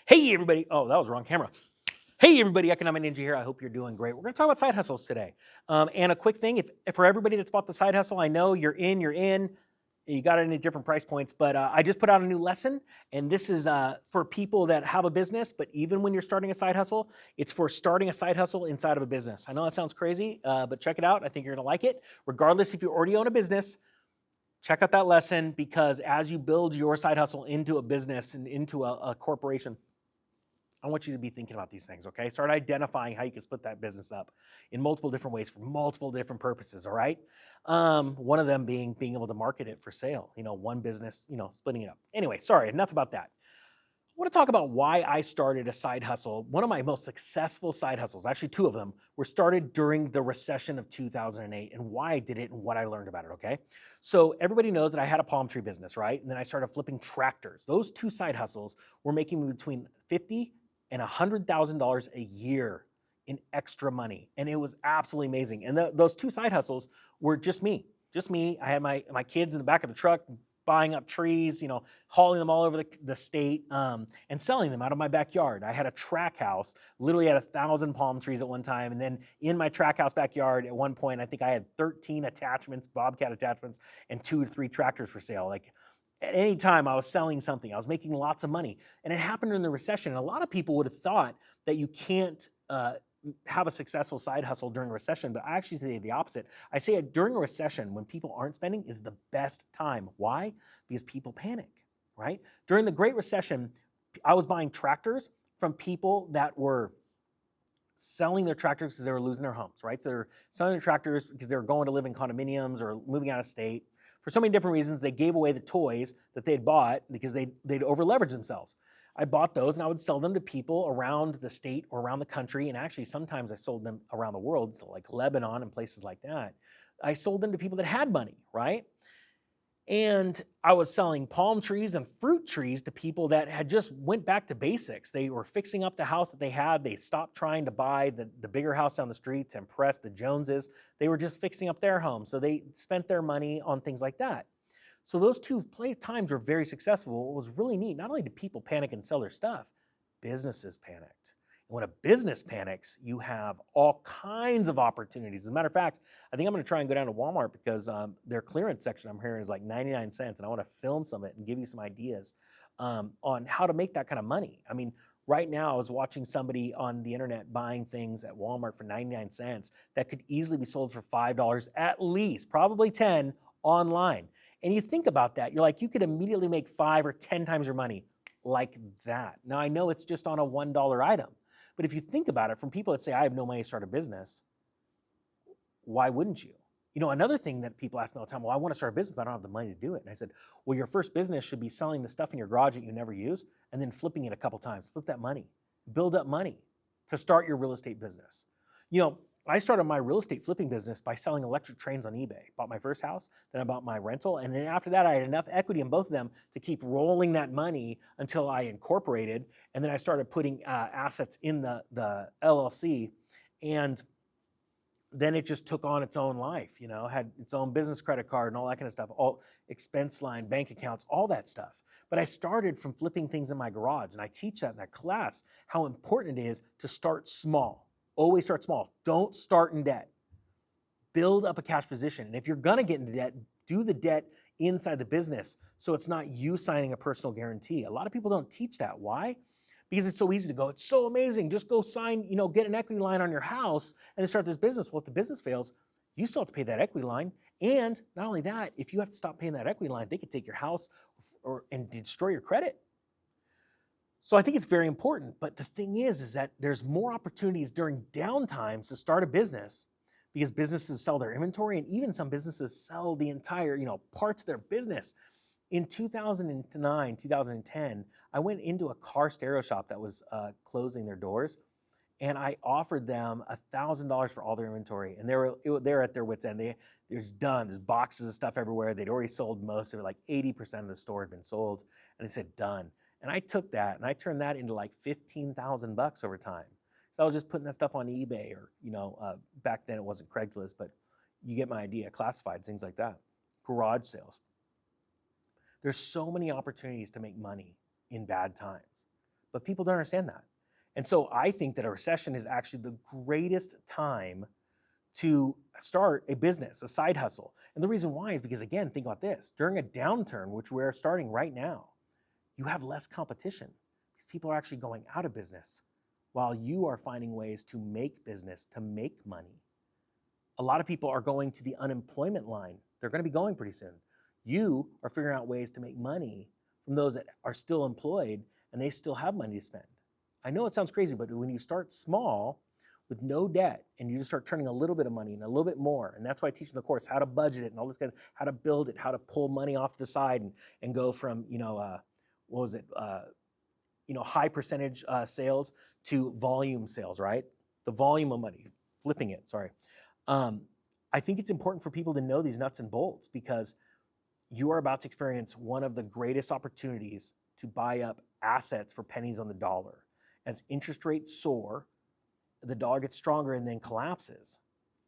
Hey, everybody. Oh, that was the wrong camera. Hey, everybody. Economic Ninja here. I hope you're doing great. We're going to talk about side hustles today. And a quick thing, if for everybody that's bought the side hustle, I know you're in. You got it at different price points, but I just put out a new lesson, and this is for people that have a business, but even when you're starting a side hustle, it's for starting a side hustle inside of a business. I know that sounds crazy, but check it out. I think you're going to like it. Regardless if you already own a business, check out that lesson, because as you build your side hustle into a business and into a corporation, I want you to be thinking about these things, okay? Start identifying how you can split that business up in multiple different ways for multiple different purposes, all right? One of them being able to market it for sale, one business, splitting it up. Anyway, sorry, enough about that. I want to talk about why I started a side hustle. One of my most successful side hustles, actually two of them, were started during the recession of 2008, and why I did it and what I learned about it, okay? So everybody knows that I had a palm tree business, right? And then I started flipping tractors. Those two side hustles were making me between $50,000 and $100,000 a year in extra money, and it was absolutely amazing. And those two side hustles were just me. I had my kids in the back of the truck buying up trees, hauling them all over the state, and selling them out of my backyard. I had a track house, literally had 1,000 palm trees at one time. And then in my track house backyard, at one point, I think I had 13 attachments, Bobcat attachments, and 2 to 3 tractors for sale. Like at any time I was selling something, I was making lots of money. And it happened in the recession. And a lot of people would have thought that you can't have a successful side hustle during a recession, but I actually say the opposite. I say during a recession, when people aren't spending, is the best time. Why? Because people panic, right? During the Great Recession, I was buying tractors from people that were selling their tractors because they were losing their homes, right? So they're selling their tractors because they were going to live in condominiums or moving out of state. For so many different reasons, they gave away the toys that they'd bought because they'd over-leveraged themselves. I bought those and I would sell them to people around the state or around the country. And actually, sometimes I sold them around the world, so like Lebanon and places like that. I sold them to people that had money, right? And I was selling palm trees and fruit trees to people that had just went back to basics. They were fixing up the house that they had. They stopped trying to buy the bigger house down the street to impress the Joneses. They were just fixing up their home. So they spent their money on things like that. So those two times were very successful. It was really neat. Not only did people panic and sell their stuff, businesses panicked. And when a business panics, you have all kinds of opportunities. As a matter of fact, I think I'm going to try and go down to Walmart because their clearance section I'm hearing is like 99 cents, and I want to film some of it and give you some ideas on how to make that kind of money. I mean, right now I was watching somebody on the internet buying things at Walmart for 99 cents that could easily be sold for $5 at least, probably 10 online. And you think about that, you're like, you could immediately make 5 or 10 times your money like that. Now, I know it's just on a $1 item, but if you think about it, from people that say, I have no money to start a business, why wouldn't you? Another thing that people ask me all the time, well, I want to start a business, but I don't have the money to do it. And I said, well, your first business should be selling the stuff in your garage that you never use and then flipping it a couple times. Flip that money, build up money to start your real estate business. I started my real estate flipping business by selling electric trains on eBay. Bought my first house, then I bought my rental, and then after that, I had enough equity in both of them to keep rolling that money until I incorporated, and then I started putting assets in the LLC, and then it just took on its own life. Had its own business credit card and all that kind of stuff, all expense line, bank accounts, all that stuff. But I started from flipping things in my garage, and I teach that in that class, how important it is to start small. Always start small. Don't start in debt. Build up a cash position. And if you're going to get into debt, do the debt inside the business so it's not you signing a personal guarantee. A lot of people don't teach that. Why? Because it's so easy to go, it's so amazing. Just go sign, get an equity line on your house and then start this business. Well, if the business fails, you still have to pay that equity line. And not only that, if you have to stop paying that equity line, they could take your house and destroy your credit. So I think it's very important, but the thing is that there's more opportunities during downtimes to start a business because businesses sell their inventory, and even some businesses sell the entire, parts of their business. In 2009, 2010, I went into a car stereo shop that was closing their doors, and I offered them $1,000 for all their inventory, and they're at their wits' end. There's boxes of stuff everywhere. They'd already sold most of it, like 80% of the store had been sold, and they said done. And I took that and I turned that into like 15,000 bucks over time. So I was just putting that stuff on eBay, or back then it wasn't Craigslist, but you get my idea. Classifieds, things like that. Garage sales. There's so many opportunities to make money in bad times, but people don't understand that. And so I think that a recession is actually the greatest time to start a business, a side hustle. And the reason why is because, again, think about this. During a downturn, which we're starting right now, you have less competition because people are actually going out of business while you are finding ways to make business, to make money. A lot of people are going to the unemployment line. They're going to be going pretty soon. You are figuring out ways to make money from those that are still employed and they still have money to spend. I know it sounds crazy, but when you start small with no debt and you just start turning a little bit of money and a little bit more, and that's why I teach in the course how to budget it and all this kind of, how to build it, how to pull money off the side and go from, high percentage sales to volume sales, right? The volume of money, flipping it, sorry. I think it's important for people to know these nuts and bolts because you are about to experience one of the greatest opportunities to buy up assets for pennies on the dollar. As interest rates soar, the dollar gets stronger and then collapses,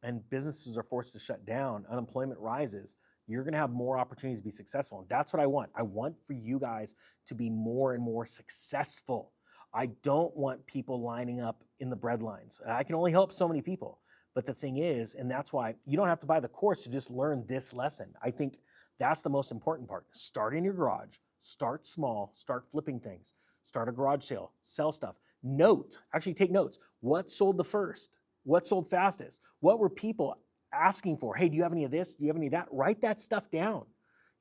and businesses are forced to shut down, unemployment rises, you're gonna have more opportunities to be successful. And that's what I want. I want for you guys to be more and more successful. I don't want people lining up in the bread lines. I can only help so many people. But the thing is, and that's why you don't have to buy the course to just learn this lesson. I think that's the most important part. Start in your garage, start small, start flipping things, start a garage sale, sell stuff. Actually take notes. What sold the first? What sold fastest? What were people asking for? Hey, do you have any of this? Do you have any of that? Write that stuff down.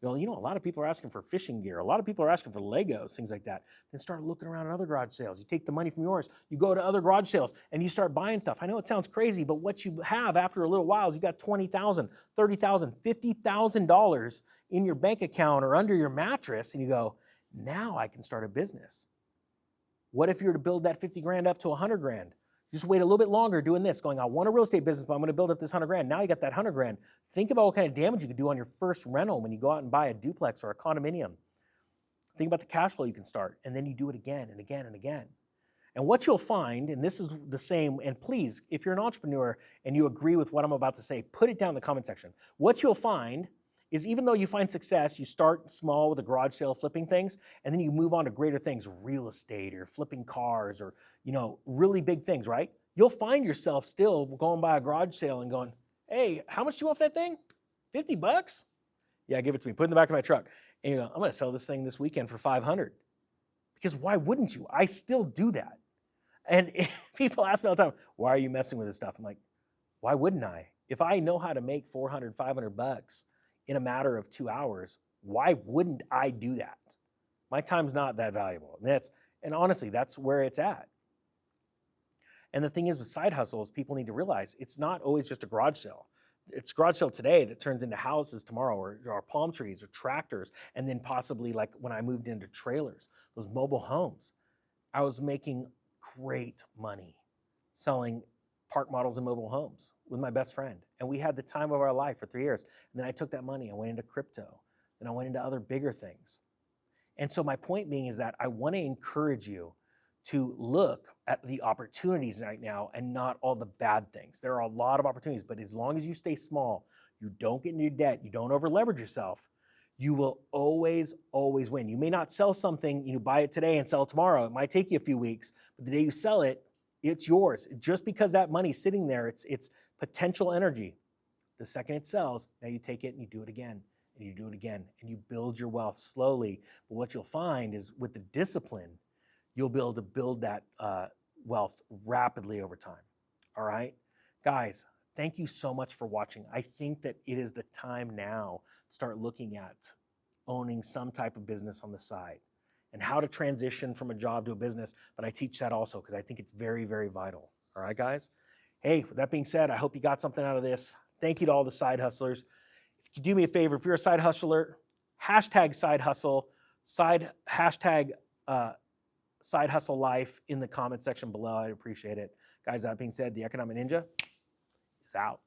A lot of people are asking for fishing gear. A lot of people are asking for Legos, things like that. Then start looking around at other garage sales. You take the money from yours, you go to other garage sales, and you start buying stuff. I know it sounds crazy, but what you have after a little while is you got $20,000, $30,000, $50,000 in your bank account or under your mattress, and you go, now I can start a business. What if you were to build that 50 grand up to 100 grand? Just wait a little bit longer doing this, going, I want a real estate business, but I'm going to build up this 100 grand. Now you got that 100 grand. Think about what kind of damage you could do on your first rental when you go out and buy a duplex or a condominium. Think about the cash flow you can start, and then you do it again and again and again. And what you'll find, and this is the same, and please, if you're an entrepreneur and you agree with what I'm about to say, put it down in the comment section. What you'll find is even though you find success, you start small with a garage sale flipping things, and then you move on to greater things, real estate or flipping cars or really big things, right? You'll find yourself still going by a garage sale and going, hey, how much do you want for that thing? 50 bucks? Yeah, give it to me. Put it in the back of my truck. And you go, I'm going to sell this thing this weekend for 500. Because why wouldn't you? I still do that. And people ask me all the time, why are you messing with this stuff? I'm like, why wouldn't I? If I know how to make 400, 500 bucks in a matter of 2 hours, why wouldn't I do that? My time's not that valuable. And honestly, that's where it's at. And the thing is with side hustles, people need to realize it's not always just a garage sale. It's garage sale today that turns into houses tomorrow or palm trees or tractors. And then possibly like when I moved into trailers, those mobile homes, I was making great money selling park models and mobile homes with my best friend. And we had the time of our life for 3 years. And then I took that money, I went into crypto, then I went into other bigger things. And so my point being is that I want to encourage you to look at the opportunities right now and not all the bad things. There are a lot of opportunities, but as long as you stay small, you don't get into debt, you don't over leverage yourself, you will always, always win. You may not sell something, buy it today and sell it tomorrow. It might take you a few weeks, but the day you sell it, it's yours. Just because that money's sitting there, it's potential energy. The second it sells, now you take it and you do it again, and you do it again, and you build your wealth slowly. But what you'll find is with the discipline, you'll be able to build that wealth rapidly over time. All right? Guys, thank you so much for watching. I think that it is the time now to start looking at owning some type of business on the side and how to transition from a job to a business. But I teach that also because I think it's very, very vital. All right, guys? Hey, with that being said, I hope you got something out of this. Thank you to all the side hustlers. If you do me a favor, if you're a side hustler, hashtag side hustle, hashtag side hustle life in the comment section below. I'd appreciate it. Guys, that being said, the Economic Ninja is out.